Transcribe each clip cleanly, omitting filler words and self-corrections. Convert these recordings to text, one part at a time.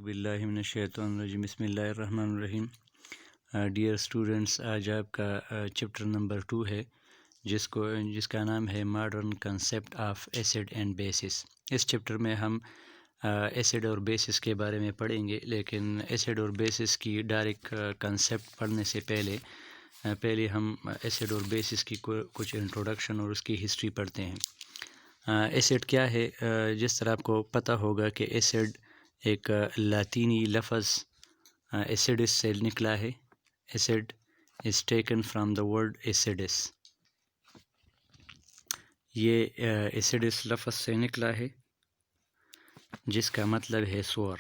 باللہ من الشیطان الرجیم بسم اللہ الرحمن الرحیم۔ ڈیئر اسٹوڈنٹس، آج آپ کا چیپٹر نمبر 2 ہے جس کا نام ہے modern concept of acid and bases. اس چیپٹر میں ہم ایسڈ اور بیسس کے بارے میں پڑھیں گے، لیکن ایسڈ اور بیسس کی ڈائریکٹ کنسیپٹ پڑھنے سے پہلے ہم ایسڈ اور بیسس کی کچھ انٹروڈکشن اور اس کی ہسٹری پڑھتے ہیں۔ ایسڈ کیا ہے؟ جس طرح آپ کو پتہ ہوگا کہ ایسڈ ایک لاطینی لفظ ایسیڈس سے نکلا ہے۔ Acid is taken from the word acidus. یہ ایسیڈس لفظ سے نکلا ہے جس کا مطلب ہے سور۔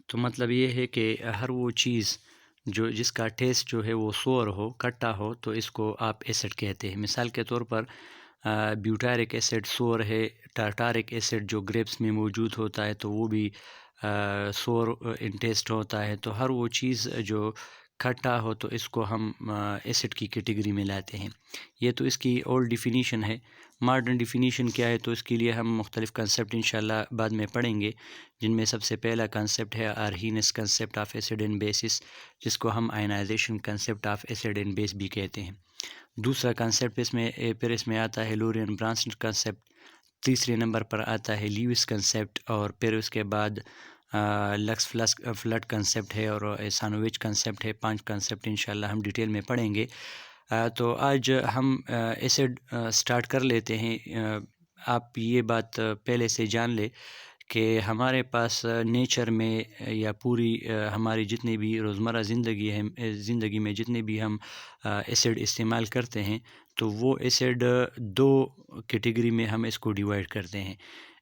تو مطلب یہ ہے کہ ہر وہ چیز جس کا ٹیسٹ جو ہے وہ سور ہو، کھٹا ہو، تو اس کو آپ ایسڈ کہتے ہیں۔ مثال کے طور پر بیوٹیرک ایسڈ سور ہے، ٹارٹارک ایسڈ جو گریپس میں موجود ہوتا ہے تو وہ بھی سور ان ٹیسٹ ہوتا ہے۔ تو ہر وہ چیز جو کھٹا ہو تو اس کو ہم ایسڈ کی کیٹیگری میں لاتے ہیں۔ یہ تو اس کی اولڈ ڈیفینیشن ہے۔ ماڈرن ڈیفینیشن کیا ہے تو اس کے لیے ہم مختلف کنسیپٹ انشاءاللہ بعد میں پڑھیں گے، جن میں سب سے پہلا کنسیپٹ ہے Arrhenius concept of acid and bases, جس کو ہم ionisation concept of acid and base بھی کہتے ہیں۔ دوسرا کنسیپٹ اس میں آتا ہے لورین برانسن کنسیپٹ۔ تیسرے نمبر پر آتا ہے لیوس کنسیپٹ، اور پھر اس کے بعد لکس فلٹ کنسیپٹ ہے اور ایسانووچ کنسیپٹ ہے۔ 5 کنسیپٹ انشاءاللہ ہم ڈیٹیل میں پڑھیں گے۔ تو آج ہم ایسڈ سٹارٹ کر لیتے ہیں۔ آپ یہ بات پہلے سے جان لیں کہ ہمارے پاس نیچر میں یا پوری ہماری جتنی بھی روزمرہ زندگی میں جتنے بھی ہم ایسڈ استعمال کرتے ہیں تو وہ ایسڈ 2 کیٹیگری میں ہم اس کو ڈیوائڈ کرتے ہیں۔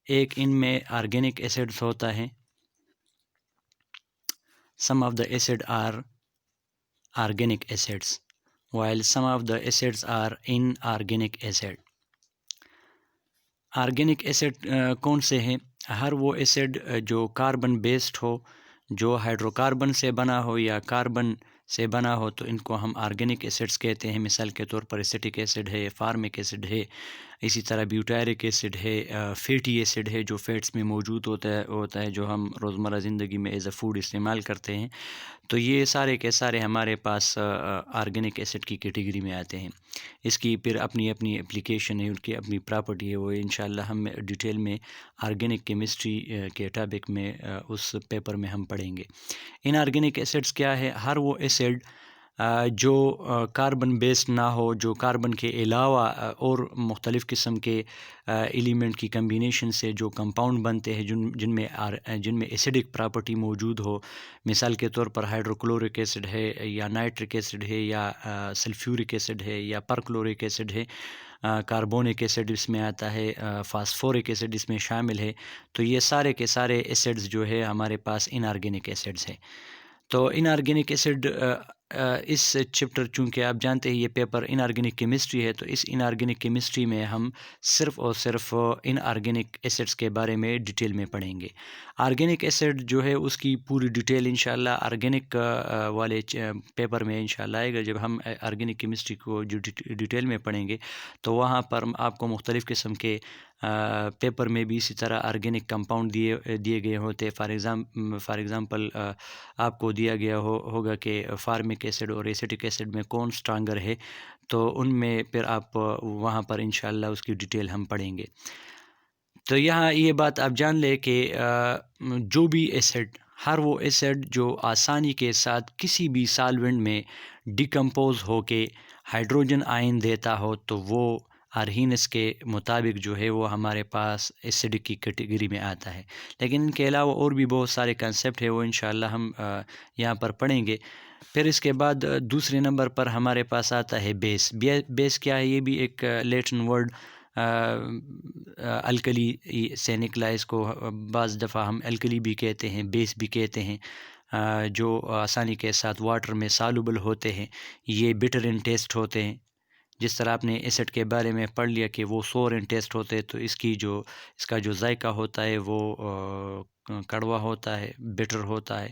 ایک ان میں آرگینک ایسڈز ہوتا ہے۔ some of the acid are organic acids while some of the acids are inorganic acid۔ Organic acid کون سے ہیں؟ ہر وہ ایسڈ جو کاربن بیسڈ ہو، جو ہائیڈرو کاربن سے بنا ہو یا کاربن سے بنا ہو تو ان کو ہم آرگینک ایسڈز کہتے ہیں۔ مثال کے طور پر ایسیٹک ایسڈ ہے، فارمک ایسڈ ہے، اسی طرح بیوٹیرک ایسڈ ہے، فیٹی ایسڈ ہے جو فیٹس میں موجود ہوتا ہے جو ہم روزمرہ زندگی میں ایز اے فوڈ استعمال کرتے ہیں۔ تو یہ سارے کے سارے ہمارے پاس آرگینک ایسڈ کی کیٹیگری میں آتے ہیں۔ اس کی پھر اپنی اپلیکیشن ہے، ان کی اپنی پراپرٹی ہے، وہ انشاءاللہ ہم ڈیٹیل میں آرگینک کیمسٹری کے ٹاپک میں اس پیپر میں ہم پڑھیں گے۔ ان آرگینک ایسڈز کیا ہے؟ ہر وہ ایسڈ جو کاربن بیسڈ نہ ہو، جو کاربن کے علاوہ اور مختلف قسم کے ایلیمنٹ کی کمبینیشن سے جو کمپاؤنڈ بنتے ہیں جن میں ایسیڈک پراپرٹی موجود ہو۔ مثال کے طور پر ہائیڈروکلورک ایسڈ ہے یا نائٹرک ایسڈ ہے یا سلفیورک ایسڈ ہے یا پرکلورک ایسڈ ہے، کاربونک ایسڈ اس میں آتا ہے، فاسفورک ایسڈ اس میں شامل ہے۔ تو یہ سارے کے سارے ایسڈز جو ہے ہمارے پاس ان آرگینک ایسڈز ہیں۔ تو ان آرگینک ایسڈ اس چیپٹر، چونکہ آپ جانتے ہیں یہ پیپر ان آرگینک کیمسٹری ہے، تو اس ان آرگینک کیمسٹری میں ہم صرف اور صرف ان آرگینک ایسڈز کے بارے میں ڈیٹیل میں پڑھیں گے۔ آرگینک ایسڈ جو ہے اس کی پوری ڈیٹیل انشاءاللہ آرگینک والے پیپر میں انشاءاللہ آئے گا۔ جب ہم آرگینک کیمسٹری کو جو ڈیٹیل میں پڑھیں گے تو وہاں پر آپ کو مختلف قسم کے پیپر میں بھی اسی طرح آرگینک کمپاؤنڈ دیے گئے ہوتے۔ فار ایگزامپل آپ کو دیا گیا ہوگا کہ فارمک ایسڈ اور ایسیٹک ایسڈ میں کون سٹرانگر ہے، تو ان میں پھر آپ وہاں پر انشاءاللہ اس کی ڈیٹیل ہم پڑھیں گے۔ تو یہاں یہ بات آپ جان لیں کہ جو بھی ایسڈ، ہر وہ ایسڈ جو آسانی کے ساتھ کسی بھی سالوینٹ میں ڈیکمپوز ہو کے ہائیڈروجن آئن دیتا ہو تو وہ آرہینس کے مطابق جو ہے وہ ہمارے پاس ایسڈ کی کیٹیگری میں آتا ہے۔ لیکن ان کے علاوہ اور بھی بہت سارے کنسیپٹ ہیں، وہ انشاءاللہ ہم یہاں پر پڑھیں گے۔ پھر اس کے بعد دوسرے نمبر پر ہمارے پاس آتا ہے بیس۔ بیس کیا ہے؟ یہ بھی ایک لیٹن ورڈ الکلی سے نکلا ہے۔ اس کو بعض دفعہ ہم الکلی بھی کہتے ہیں، بیس بھی کہتے ہیں، جو آسانی کے ساتھ واٹر میں سالوبل ہوتے ہیں۔ یہ بٹر ان ٹیسٹ ہوتے ہیں۔ جس طرح آپ نے ایسڈ کے بارے میں پڑھ لیا کہ وہ سور ان ٹیسٹ ہوتے ہیں، تو اس کا جو ذائقہ ہوتا ہے وہ کڑوا ہوتا ہے، بٹر ہوتا ہے۔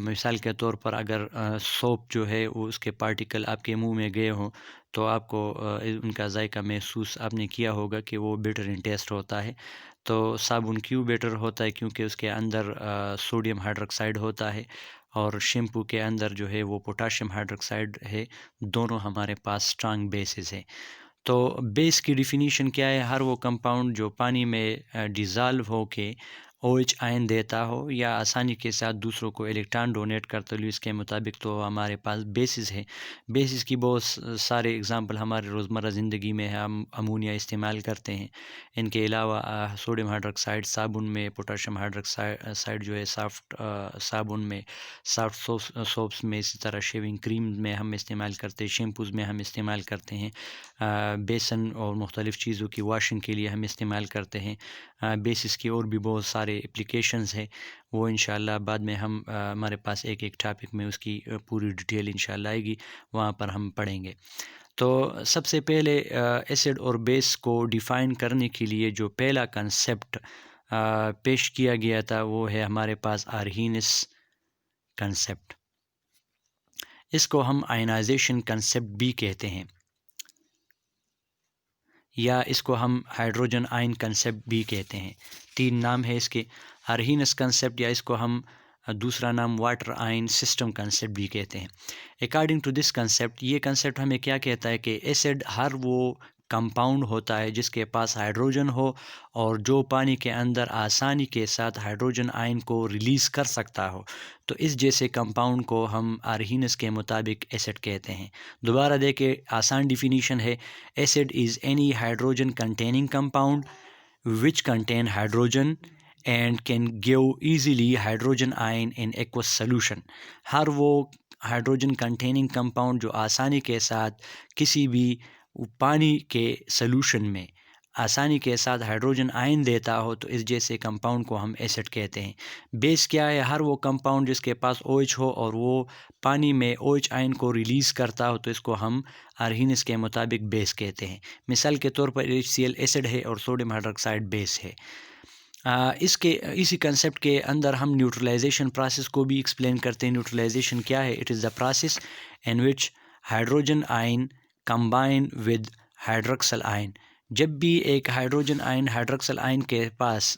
مثال کے طور پر اگر سوپ جو ہے وہ اس کے پارٹیکل آپ کے منہ میں گئے ہوں تو آپ کو ان کا ذائقہ محسوس آپ نے کیا ہوگا کہ وہ بٹر ان ٹیسٹ ہوتا ہے۔ تو صابن کیوں بیٹر ہوتا ہے؟ کیونکہ اس کے اندر سوڈیم ہائیڈروکسائڈ ہوتا ہے اور شیمپو کے اندر جو ہے وہ پوٹاشیم ہائیڈروکسائڈ ہے، دونوں ہمارے پاس اسٹرانگ بیسز ہیں۔ تو بیس کی ڈیفینیشن کیا ہے؟ ہر وہ کمپاؤنڈ جو پانی میں ڈیزالو ہو کے OH آئن دیتا ہو یا آسانی کے ساتھ دوسروں کو الیکٹران ڈونیٹ کرتا ہو، اس کے مطابق تو ہمارے پاس بیسز ہے۔ بیسز کی بہت سارے اگزامپل ہمارے روزمرہ زندگی میں ہے، ہم امونیا استعمال کرتے ہیں۔ ان کے علاوہ سوڈیم ہائیڈروکسائڈ صابن میں، پوٹاشیم ہائیڈروکسائڈ جو ہے سافٹ صابن میں، سافٹ سوپس میں، اسی طرح شیونگ کریم میں ہم استعمال کرتے ہیں، شیمپوز میں ہم استعمال کرتے ہیں، بیسن اور مختلف چیزوں کی واشنگ کے لیے ہم استعمال کرتے ہیں۔ بیسس کی اور بھی بہت سارے اپلیکیشنز ہیں، وہ انشاءاللہ بعد میں ہمارے پاس ایک ایک ٹاپک میں اس کی پوری ڈیٹیل انشاءاللہ آئے گی، وہاں پر ہم پڑھیں گے۔ تو سب سے پہلے ایسڈ اور بیس کو ڈیفائن کرنے کے لیے جو پہلا کنسیپٹ پیش کیا گیا تھا وہ ہے ہمارے پاس آرہینس کنسیپٹ۔ اس کو ہم آئنائزیشن کنسیپٹ بھی کہتے ہیں، یا اس کو ہم ہائیڈروجن آئن کنسیپٹ بھی کہتے ہیں۔ تین نام ہے اس کے، آرہینس کنسیپٹ، یا اس کو ہم دوسرا نام واٹر آئن سسٹم کنسیپٹ بھی کہتے ہیں۔ اکارڈنگ ٹو دس کنسیپٹ، یہ کنسیپٹ ہمیں کیا کہتا ہے کہ ایسڈ ہر وہ کمپاؤنڈ ہوتا ہے جس کے پاس ہائیڈروجن ہو اور جو پانی کے اندر آسانی کے ساتھ ہائیڈروجن آئن کو ریلیز کر سکتا ہو، تو اس جیسے کمپاؤنڈ کو ہم آرہینس کے مطابق ایسڈ کہتے ہیں۔ دوبارہ دیکھیں، آسان ڈیفینیشن ہے، acid is any hydrogen containing compound which contain hydrogen and can give easily hydrogen ion in aqueous solution۔ ہر وہ ہائیڈروجن کنٹیننگ کمپاؤنڈ جو آسانی کے ساتھ کسی بھی پانی کے سلوشن میں آسانی کے ساتھ ہائیڈروجن آئن دیتا ہو، تو اس جیسے کمپاؤنڈ کو ہم ایسڈ کہتے ہیں۔ بیس کیا ہے؟ ہر وہ کمپاؤنڈ جس کے پاس OH ہو اور وہ پانی میں OH آئن کو ریلیز کرتا ہو، تو اس کو ہم آرہینس کے مطابق بیس کہتے ہیں۔ مثال کے طور پر HCl ایسڈ ہے اور سوڈیم ہائیڈروکسائڈ بیس ہے۔ اسی کنسیپٹ کے اندر ہم نیوٹرلائزیشن پروسیس کو بھی ایکسپلین کرتے ہیں۔ نیوٹرلائزیشن کیا ہے؟ It is the process in which hydrogen ion combine with hydroxyl ion. جب بھی ایک ہائیڈروجن آئن ہائیڈروکسل آئن کے پاس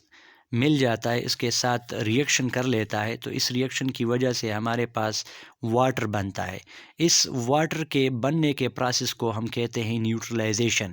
مل جاتا ہے، اس کے ساتھ ریئیکشن کر لیتا ہے، تو اس ریئیکشن کی وجہ سے ہمارے پاس واٹر بنتا ہے۔ اس واٹر کے بننے کے پروسیس کو ہم کہتے ہیں نیوٹرلائزیشن،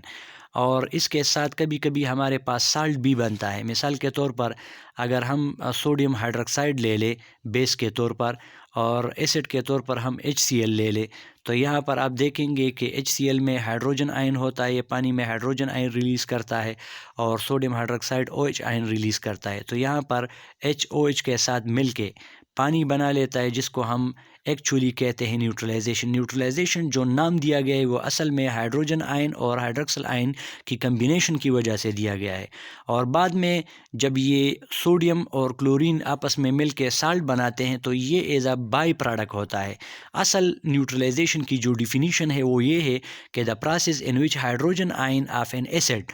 اور اس کے ساتھ کبھی کبھی ہمارے پاس سالٹ بھی بنتا ہے۔ مثال کے طور پر اگر ہم سوڈیم ہائیڈروکسائڈ لے لیں بیس کے طور پر، اور ایسڈ کے طور پر ہم HCl لے لیں، تو یہاں پر آپ دیکھیں گے کہ HCl میں ہائیڈروجن آئن ہوتا ہے، یہ پانی میں ہائیڈروجن آئن ریلیز کرتا ہے، اور سوڈیم ہائیڈروکسائڈ OH آئن ریلیز کرتا ہے۔ تو یہاں پر OH کے ساتھ مل کے پانی بنا لیتا ہے، جس کو ہم ایکچولی کہتے ہیں نیوٹرلائزیشن۔ نیوٹرلائزیشن جو نام دیا گیا ہے وہ اصل میں ہائیڈروجن آئن اور ہائیڈروکسل آئن کی کمبینیشن کی وجہ سے دیا گیا ہے، اور بعد میں جب یہ سوڈیم اور کلورین آپس میں مل کے سالٹ بناتے ہیں تو یہ ایز اے بائی پروڈکٹ ہوتا ہے۔ اصل نیوٹرلائزیشن کی جو ڈیفینیشن ہے وہ یہ ہے کہ the process in which hydrogen ion of an acid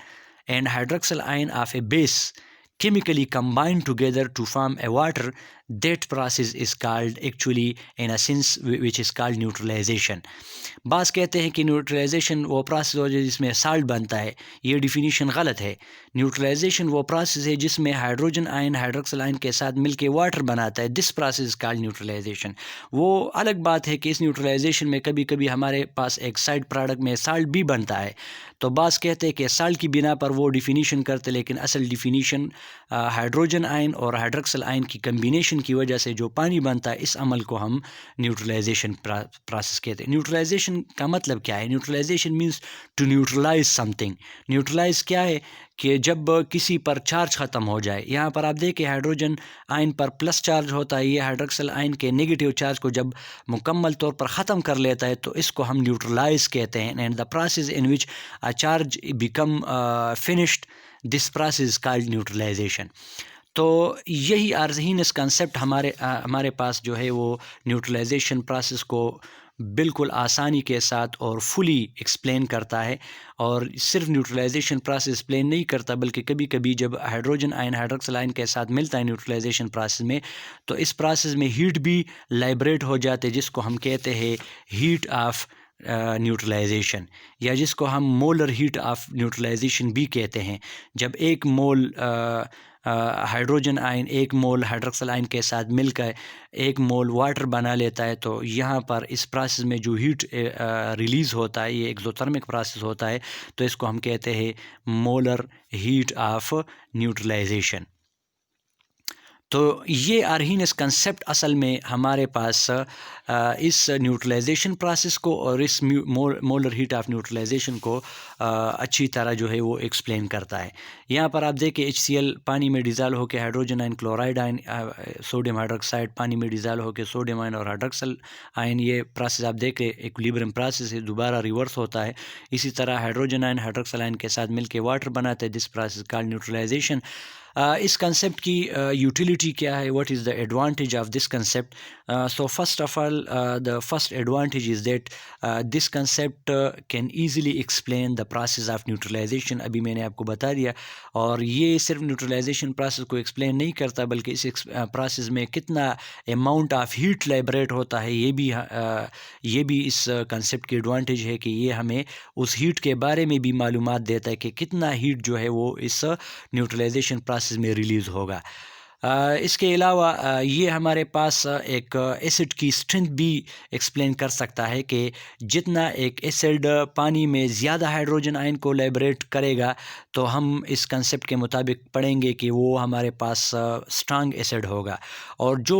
and hydroxyl ion of a base chemically combine together to form a water, that process is called actually in a sense which is called neutralization۔ بعض کہتے ہیں کہ neutralisation وہ process ہو جس میں salt بنتا ہے، یہ ڈیفینیشن غلط ہے۔ نیوٹرلائزیشن وہ پروسیس ہے جس میں ہائیڈروجن آئن ہائیڈروکسل آئن کے ساتھ مل کے واٹر بناتا ہے، this process is called neutralisation. وہ الگ بات ہے کہ اس نیوٹرلائزیشن میں کبھی کبھی ہمارے پاس ایک سائڈ پروڈکٹ میں سالٹ بھی بنتا ہے، تو بعض کہتے ہیں کہ سالٹ کی بنا پر وہ ڈیفینیشن کرتے، لیکن اصل ڈیفینیشن ہائیڈروجن آئن اور ہائیڈروکسل آئن کی کمبینیشن کی وجہ سے جو پانی بنتا ہے، اس عمل کو ہم نیوٹرلائزیشن پروسیس کہتے ہیں۔ نیوٹرلائزیشن کا مطلب کیا ہے؟ Neutralization means to neutralize something. Neutralize کیا ہے؟ کہ جب کسی پر چارج ختم ہو جائے۔ یہاں پر آپ دیکھیں ہائیڈروجن آئن پر پلس چارج ہوتا ہے، یہ ہائیڈروکسل آئن کے نیگیٹو چارج کو جب مکمل طور پر ختم کر لیتا ہے تو اس کو ہم نیوٹرلائز کہتے ہیں۔ And the process in which a charge become finished, this process is called neutralization۔ تو یہی آرہینس کنسیپٹ ہمارے پاس جو ہے وہ نیوٹرلائزیشن پروسیس کو بالکل آسانی کے ساتھ اور فلی ایکسپلین کرتا ہے، اور صرف نیوٹرلائزیشن پروسیس ایکسپلین نہیں کرتا بلکہ کبھی کبھی جب ہائیڈروجن آئن ہائیڈروکسل آئن کے ساتھ ملتا ہے نیوٹرلائزیشن پروسیس میں، تو اس پروسیس میں ہیٹ بھی لائبریٹ ہو جاتے، جس کو ہم کہتے ہیں ہیٹ آف نیوٹرلائزیشن، یا جس کو ہم مولر ہیٹ آف نیوٹرلائزیشن بھی کہتے ہیں. جب ایک مول ہائیڈروجن آئن ایک مول ہائیڈروکسل آئن کے ساتھ مل کر ایک مول واٹر بنا لیتا ہے، تو یہاں پر اس پروسیس میں جو ہیٹ ریلیز ہوتا ہے، یہ ایکزوتھرمک پروسیس ہوتا ہے، تو اس کو ہم کہتے ہیں مولر ہیٹ آف نیوٹرلائزیشن. تو یہ آرہینس کنسیپٹ اصل میں ہمارے پاس اس نیوٹرلائزیشن پروسیس کو اور اس مولر ہیٹ آف نیوٹرلائزیشن کو اچھی طرح جو ہے وہ ایکسپلین کرتا ہے. یہاں پر آپ دیکھیں HCl پانی میں ڈیزال ہو کے ہائیڈروجن آئن، کلورائڈ آئن، سوڈیم ہائیڈروکسائڈ پانی میں ڈیزال ہو کے سوڈیم آئن اور ہائیڈروکسل آئن، یہ پروسیس آپ دیکھیں ایکولیبریم پروسیس ہے، دوبارہ ریورس ہوتا ہے. اسی طرح ہائیڈروجن آئن ہائیڈروکسل آئن کے ساتھ مل کے واٹر بناتے ہیں. This process called neutralization. اس کنسیپٹ کی یوٹیلیٹی کیا ہے؟ What is the advantage of this concept? So first of all the first advantage is that this concept can easily explain the process of neutralization. ابھی میں نے آپ کو بتا دیا. اور یہ صرف نیوٹرلائزیشن پروسیس کو ایکسپلین نہیں کرتا، بلکہ اس پروسیس میں کتنا اماؤنٹ آف ہیٹ لیبریٹ ہوتا ہے، یہ بھی اس کنسیپٹ کی ایڈوانٹیج ہے کہ یہ ہمیں اس ہیٹ کے بارے میں بھی معلومات دیتا ہے کہ کتنا ہیٹ جو ہے وہ اس نیوٹرلائزیشن پروسیس میں ریلیز ہوگا. اس کے علاوہ یہ ہمارے پاس ایک ایسڈ کی اسٹرینتھ بھی ایکسپلین کر سکتا ہے کہ جتنا ایک ایسڈ پانی میں زیادہ ہائیڈروجن آئن کو لیبریٹ کرے گا، تو ہم اس کنسیپٹ کے مطابق پڑھیں گے کہ وہ ہمارے پاس اسٹرانگ ایسڈ ہوگا. اور جو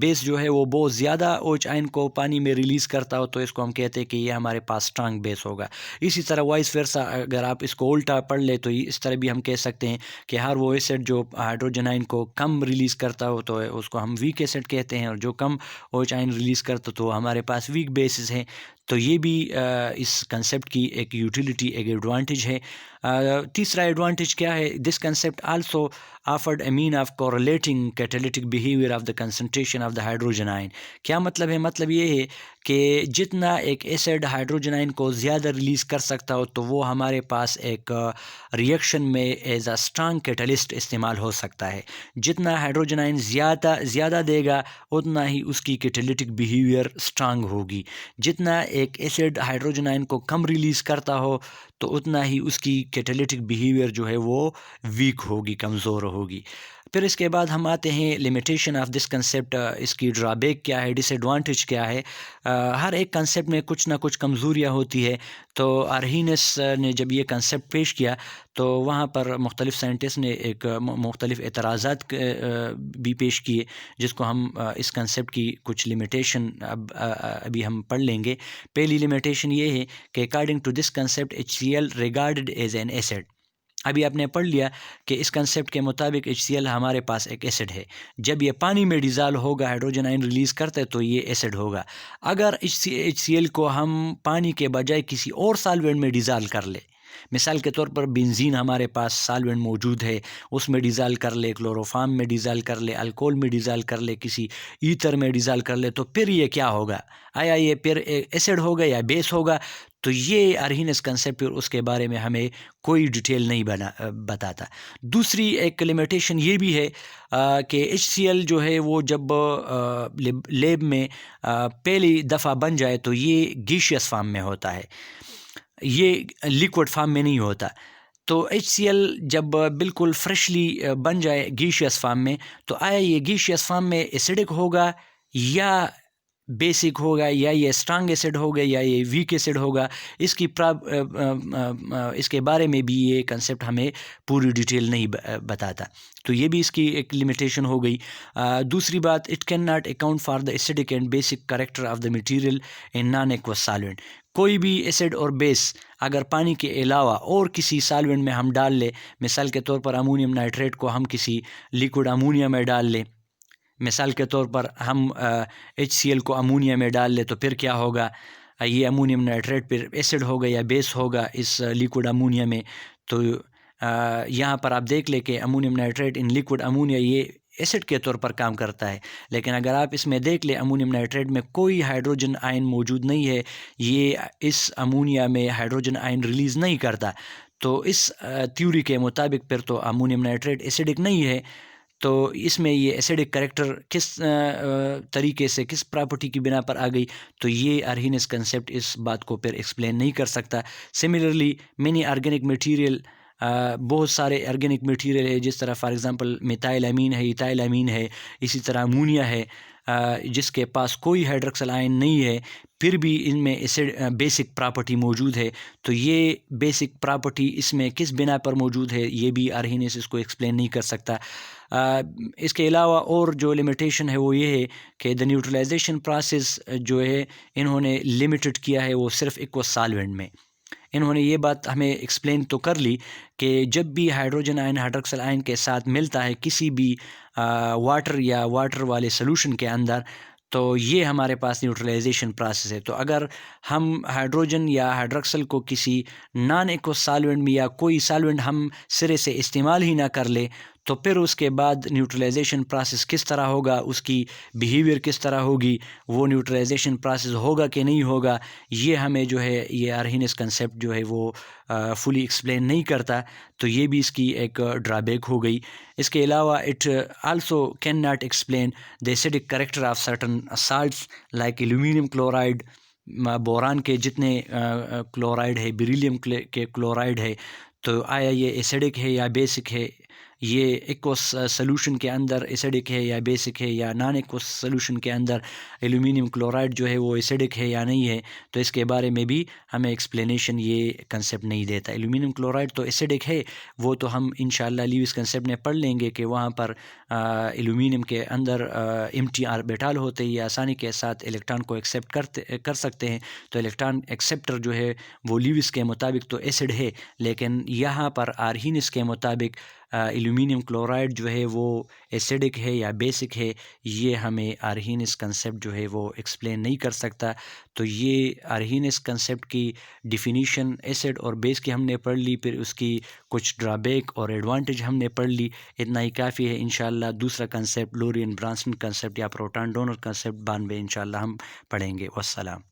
بیس جو ہے وہ بہت زیادہ OH آئن کو پانی میں ریلیز کرتا ہو، تو اس کو ہم کہتے ہیں کہ یہ ہمارے پاس اسٹرانگ بیس ہوگا. اسی طرح وائس ورسا، اگر آپ اس کو الٹا پڑھ لیں تو اس طرح بھی ہم کہہ سکتے ہیں کہ ہر وہ ایسڈ جو ہائیڈروجن آئن کو کم ریلیز کرتا ہو تو اس کو ہم ویک ایسڈ کہتے ہیں، اور جو کم OH آئن ریلیز کرتا تو ہمارے پاس ویک بیسز ہیں. تو یہ بھی اس کنسیپٹ کی ایک یوٹیلیٹی، ایک ایڈوانٹیج ہے. تیسرا ایڈوانٹیج کیا ہے؟ This concept also afford a mean of correlating catalytic behaviour of the concentration of the hydrogen ion. کیا مطلب ہے؟ مطلب یہ ہے کہ جتنا ایک ایسڈ ہائیڈروجن آئن کو زیادہ ریلیز کر سکتا ہو، تو وہ ہمارے پاس ایک ریئیکشن میں ایز اے اسٹرانگ کیٹلسٹ استعمال ہو سکتا ہے. جتنا ہائیڈروجن آئن زیادہ دے گا، اتنا ہی اس کی کیٹالیٹک بیہیویئر اسٹرانگ ہوگی. جتنا ایک ایسڈ ہائیڈروجن آئن کو کم ریلیز کرتا ہو، تو اتنا ہی اس کی کیٹالیٹک بیہیویئر جو ہے وہ ویک ہوگی، کمزور ہوگی. پھر اس کے بعد ہم آتے ہیں لمیٹیشن آف دس کنسیپٹ. اس کی ڈرا بیک کیا ہے، ڈس ایڈوانٹیج کیا ہے؟ ہر ایک کنسیپٹ میں کچھ نہ کچھ کمزوریاں ہوتی ہے. تو آرہینس نے جب یہ کنسیپٹ پیش کیا، تو وہاں پر مختلف سائنٹسٹ نے ایک مختلف اعتراضات بھی پیش کیے، جس کو ہم اس کنسیپٹ کی کچھ لمیٹیشن ابھی ہم پڑھ لیں گے. پہلی لمیٹیشن یہ ہے کہ according to this concept HCl regarded as an acid. ابھی آپ نے پڑھ لیا کہ اس کنسیپٹ کے مطابق HCl ہمارے پاس ایک ایسڈ ہے. جب یہ پانی میں ڈیزالو ہوگا، ہائیڈروجن آئن ریلیز کرتا ہے، تو یہ ایسڈ ہوگا. اگر HCl کو ہم پانی کے بجائے کسی اور سالوینٹ میں ڈیزال کر لے، مثال کے طور پر بنزین ہمارے پاس سالوینٹ موجود ہے، اس میں ڈیزال کر لے، کلوروفارم میں ڈیزال کر لے، الکول میں ڈیزال کر لے، کسی ایتھر میں ڈیزال کر لے، تو پھر یہ کیا ہوگا؟ آیا یہ پھر ایسڈ ہوگا یا بیس ہوگا؟ تو یہ آرہینس کنسیپٹ اس کے بارے میں ہمیں کوئی ڈیٹیل نہیں بتاتا. دوسری ایک لمیٹیشن یہ بھی ہے کہ HCl جو ہے وہ جب لیب میں پہلی دفعہ بن جائے تو یہ گیشیس فارم میں ہوتا ہے، یہ لیکوڈ فارم میں نہیں ہوتا. تو HCl جب بالکل فریشلی بن جائے گیشیس فارم میں، تو آیا یہ گیشیس فارم میں ایسیڈک ہوگا یا بیسک ہوگا، یا یہ اسٹرانگ ایسڈ ہوگا یا یہ ویک ایسڈ ہوگا؟ اس کے بارے میں بھی یہ کنسیپٹ ہمیں پوری ڈیٹیل نہیں بتاتا. تو یہ بھی اس کی ایک لمیٹیشن ہو گئی. دوسری بات، it can not account for the acidic and basic character of the material in non aqueous solvent. کوئی بھی ایسڈ اور بیس اگر پانی کے علاوہ اور کسی سالوینٹ میں ہم ڈال لیں، مثال کے طور پر امونیم نائٹریٹ کو ہم کسی لیکوڈ امونیا میں ڈال لیں، مثال کے طور پر ہم HCl کو امونیا میں ڈال لیں، تو پھر کیا ہوگا؟ یہ امونیم نائٹریٹ پھر ایسڈ ہوگا یا بیس ہوگا اس لیکوڈ امونیا میں. تو یہاں پر آپ دیکھ لیں کہ امونیم نائٹریٹ ان لیکوڈ امونیا یہ ایسڈ کے طور پر کام کرتا ہے. لیکن اگر آپ اس میں دیکھ لیں، امونیم نائٹریٹ میں کوئی ہائیڈروجن آئن موجود نہیں ہے، یہ اس امونیا میں ہائیڈروجن آئن ریلیز نہیں کرتا. تو اس تھیوری کے مطابق پھر تو امونیم نائٹریٹ ایسیڈک نہیں ہے. تو اس میں یہ ایسیڈک کریکٹر کس طریقے سے کس پراپرٹی کی بنا پر آ گئی، تو یہ ارہینس کنسیپٹ اس بات کو پھر ایکسپلین نہیں کر سکتا. سملرلی مینی آرگینک مٹیریل، بہت سارے آرگینک مٹیریل ہے، جس طرح فار ایگزامپل میتائل امین ہے، ایتائل امین ہے، اسی طرح امونیا ہے، جس کے پاس کوئی ہائیڈروکسل آئن نہیں ہے، پھر بھی ان میں ایسڈ بیسک پراپرٹی موجود ہے. تو یہ بیسک پراپرٹی اس میں کس بنا پر موجود ہے، یہ بھی ارہینس اس کو ایکسپلین نہیں کر سکتا. اس کے علاوہ اور جو لمیٹیشن ہے وہ یہ ہے کہ دا نیوٹرلائزیشن پروسیس جو ہے انہوں نے لمیٹڈ کیا ہے وہ صرف ایکوس سالوینٹ میں. انہوں نے یہ بات ہمیں ایکسپلین تو کر لی کہ جب بھی ہائیڈروجن آئن ہائیڈروکسل آئن کے ساتھ ملتا ہے کسی بھی واٹر یا واٹر والے سلوشن کے اندر، تو یہ ہمارے پاس نیوٹرلائزیشن پروسیس ہے. تو اگر ہم ہائیڈروجن یا ہائیڈروکسل کو کسی نان ایکوس سالوینٹ میں یا کوئی سالوینٹ ہم سرے سے استعمال ہی نہ کر لے، تو پھر اس کے بعد نیوٹرلائزیشن پروسیس کس طرح ہوگا، اس کی بیہیویئر کس طرح ہوگی، وہ نیوٹرلائزیشن پروسیس ہوگا کہ نہیں ہوگا، یہ ہمیں جو ہے یہ ارہینس کنسیپٹ جو ہے وہ فلی ایکسپلین نہیں کرتا. تو یہ بھی اس کی ایک ڈرا بیک ہو گئی. اس کے علاوہ it also can not explain the acidic character of certain salts like aluminium chloride. Boron کے جتنے کلورائڈ ہے، بیریلیم کے کلورائڈ ہے، تو آیا یہ ایسیڈک ہے یا بیسک ہے، یہ ایکوس سلوشن کے اندر ایسیڈک ہے یا بیسک ہے، یا نان ایکوس سلوشن کے اندر ایلومینیم کلورائڈ جو ہے وہ ایسیڈک ہے یا نہیں ہے. تو اس کے بارے میں بھی ہمیں ایکسپلینیشن یہ کنسیپٹ نہیں دیتا. ایلومینیم کلورائڈ تو ایسیڈک ہے، وہ تو ہم انشاءاللہ لیوس کنسیپٹ میں پڑھ لیں گے کہ وہاں پر ایلومینیم کے اندر ایمٹی آربیٹال ہوتے ہیں، یہ آسانی کے ساتھ الیکٹران کو ایکسیپٹ کر سکتے ہیں. تو الیکٹران ایکسیپٹر جو ہے وہ لیوس کے مطابق تو ایسڈ ہے، لیکن یہاں پر ارہینس کے مطابق ایلومینیم کلورائڈ جو ہے وہ ایسیڈک ہے یا بیسک ہے، یہ ہمیں ارہینس کنسیپٹ جو ہے وہ ایکسپلین نہیں کر سکتا. تو یہ ارہینس کنسیپٹ کی ڈیفینیشن ایسڈ اور بیس کی ہم نے پڑھ لی، پھر اس کی کچھ ڈرا بیک اور ایڈوانٹیج ہم نے پڑھ لی. اتنا ہی کافی ہے. انشاءاللہ دوسرا کنسیپٹ لورین برانسن کنسیپٹ یا پروٹان ڈونر کنسیپٹ بعد میں انشاءاللہ ہم پڑھیں گے. والسلام.